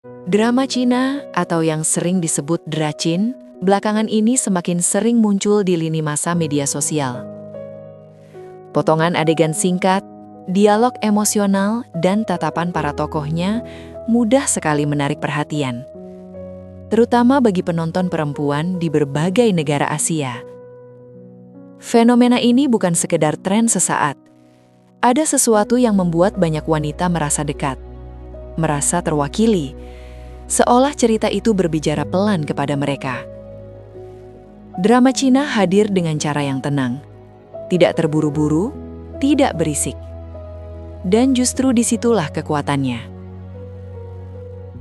Drama Cina atau yang sering disebut dracin, belakangan ini semakin sering muncul di lini masa media sosial. Potongan adegan singkat, dialog emosional, dan tatapan para tokohnya mudah sekali menarik perhatian. Terutama bagi penonton perempuan di berbagai negara Asia. Fenomena ini bukan sekedar tren sesaat. Ada sesuatu yang membuat banyak wanita merasa dekat, merasa terwakili, seolah cerita itu berbicara pelan kepada mereka. Drama Cina hadir dengan cara yang tenang, tidak terburu-buru, tidak berisik. Dan justru disitulah kekuatannya.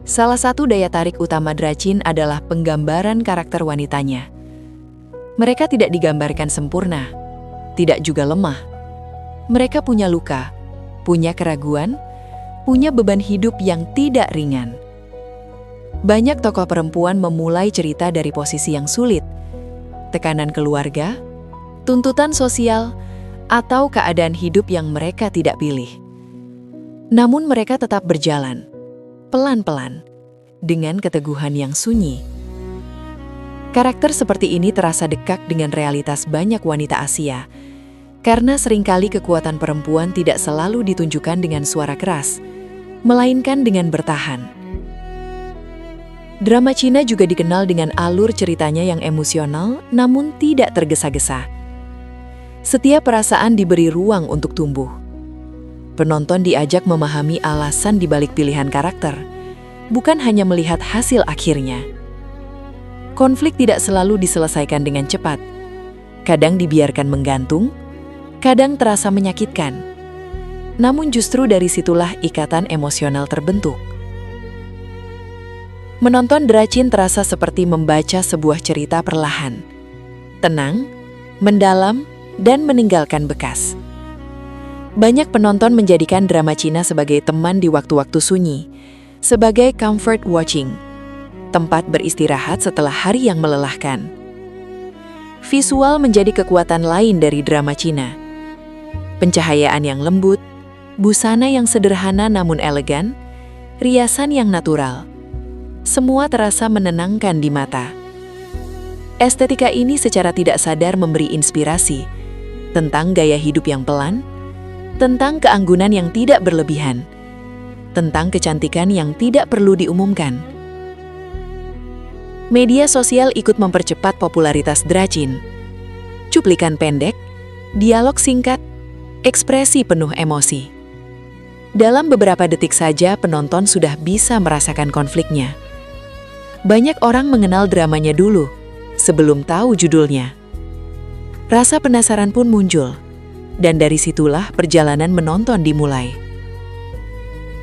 Salah satu daya tarik utama dracin adalah penggambaran karakter wanitanya. Mereka tidak digambarkan sempurna, tidak juga lemah. Mereka punya luka, punya keraguan, punya beban hidup yang tidak ringan. Banyak tokoh perempuan memulai cerita dari posisi yang sulit, tekanan keluarga, tuntutan sosial, atau keadaan hidup yang mereka tidak pilih. Namun mereka tetap berjalan, pelan-pelan, dengan keteguhan yang sunyi. Karakter seperti ini terasa dekat dengan realitas banyak wanita Asia, karena seringkali kekuatan perempuan tidak selalu ditunjukkan dengan suara keras, melainkan dengan bertahan. Drama Cina juga dikenal dengan alur ceritanya yang emosional, namun tidak tergesa-gesa. Setiap perasaan diberi ruang untuk tumbuh. Penonton diajak memahami alasan dibalik pilihan karakter, bukan hanya melihat hasil akhirnya. Konflik tidak selalu diselesaikan dengan cepat. Kadang dibiarkan menggantung, kadang terasa menyakitkan. Namun justru dari situlah ikatan emosional terbentuk. Menonton dracin terasa seperti membaca sebuah cerita perlahan. Tenang, mendalam, dan meninggalkan bekas. Banyak penonton menjadikan drama Cina sebagai teman di waktu-waktu sunyi, sebagai comfort watching, tempat beristirahat setelah hari yang melelahkan. Visual menjadi kekuatan lain dari drama Cina. Pencahayaan yang lembut, busana yang sederhana namun elegan, riasan yang natural. Semua terasa menenangkan di mata. Estetika ini secara tidak sadar memberi inspirasi tentang gaya hidup yang pelan, tentang keanggunan yang tidak berlebihan, tentang kecantikan yang tidak perlu diumumkan. Media sosial ikut mempercepat popularitas dracin. Cuplikan pendek, dialog singkat, ekspresi penuh emosi. Dalam beberapa detik saja penonton sudah bisa merasakan konfliknya. Banyak orang mengenal dramanya dulu, sebelum tahu judulnya. Rasa penasaran pun muncul, dan dari situlah perjalanan menonton dimulai.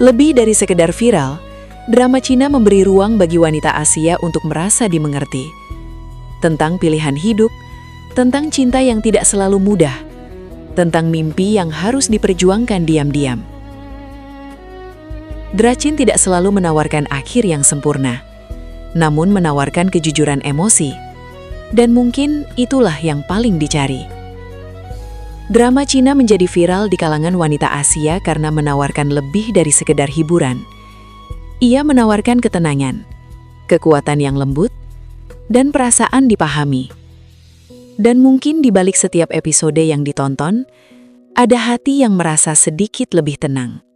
Lebih dari sekedar viral, drama Cina memberi ruang bagi wanita Asia untuk merasa dimengerti. Tentang pilihan hidup, tentang cinta yang tidak selalu mudah, tentang mimpi yang harus diperjuangkan diam-diam. Dracin tidak selalu menawarkan akhir yang sempurna, namun menawarkan kejujuran emosi. Dan mungkin itulah yang paling dicari. Drama Cina menjadi viral di kalangan wanita Asia karena menawarkan lebih dari sekedar hiburan. Ia menawarkan ketenangan, kekuatan yang lembut, dan perasaan dipahami. Dan mungkin di balik setiap episode yang ditonton, ada hati yang merasa sedikit lebih tenang.